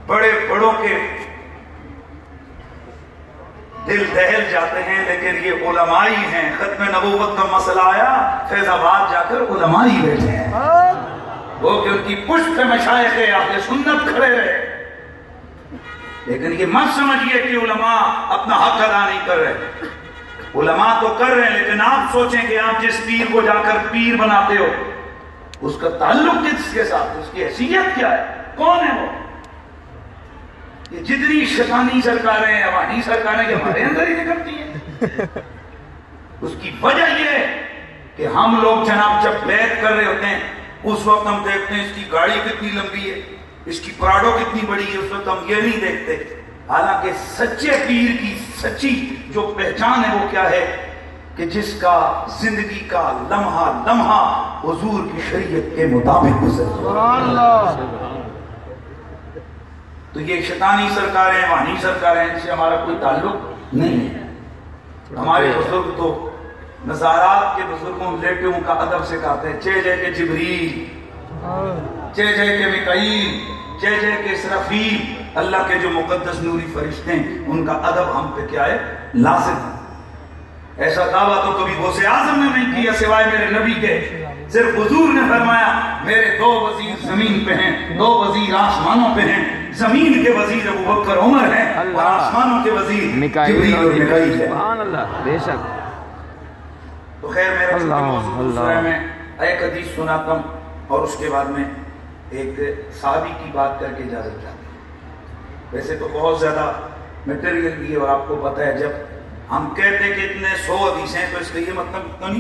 بڑے بڑوں کے دل دہل جاتے ہیں، لیکن یہ علماء ہی ہیں۔ ختم نبوت کا مسئلہ آیا، فیض آباد جا کر علماء ہی بیٹھے ہیں، وہ کہ ان کی پشت پہ مشائخ اہل سنت کھڑے رہے۔ لیکن یہ مت سمجھئے کہ علماء اپنا حق ادا نہیں کر رہے، علماء تو کر رہے ہیں، لیکن آپ سوچیں کہ آپ جس پیر کو جا کر پیر بناتے ہو، اس کا تعلق کس کے ساتھ، اس کی حیثیت کیا ہے، کون ہے وہ؟ یہ جتنی شیطانی سرکاریں ہیں، روحانی سرکاریں یہ ہمارے اندر ہی نکلتی ہیں۔ اس کی وجہ یہ ہے کہ ہم لوگ جناب جب بیعت کر رہے ہوتے ہیں، اس وقت ہم دیکھتے ہیں اس کی گاڑی کتنی لمبی ہے، اس کی پراڈو کتنی بڑی ہے، اس وقت ہم یہ نہیں دیکھتے۔ حالانکہ سچے پیر کی سچی جو پہچان ہے وہ کیا ہے کہ جس کا زندگی کا لمحہ لمحہ حضور کی شریعت کے مطابق گزر۔ تو یہ شیطانی سرکاریں، روحانی سرکاریں، ان سے ہمارا کوئی تعلق نہیں ہے۔ ہمارے بزرگ تو نظارات کے بزرگوں لیٹوں کا ادب سکھاتے ہیں، چے جے کے جبریل، چے جے کے میکائیل، چے جے کے اسرافیل، اللہ کے جو مقدس نوری فرشتے ہیں، ان کا ادب ہم پہ کیا ہے؟ لازم ہے۔ ایسا دعویٰ تو کبھی غوث اعظم نے نہیں کیا سوائے میرے نبی کے، صرف حضور نے فرمایا میرے 2 وزیر زمین پہ ہیں، 2 وزیر آسمانوں پہ ہیں، زمین کے وزیر ابوبکر عمر ہیں اور آسمانوں کے وزیر جبریل اور میکائیل ہیں۔ سبحان اللہ، بے شک۔ تو خیر میرا موضوع دوسرا ہے، میں ایک حدیث سناتا ہوں اور اس کے بعد میں ایک صحابی کی بات کر کے اجازت چاہتا ہوں۔ ویسے تو بہت زیادہ میٹیریل بھی ہے اور آپ کو پتہ ہے جب ہم کہتے کہ اتنے 100 حدیثیں تو اس کا یہ مطلب نہیں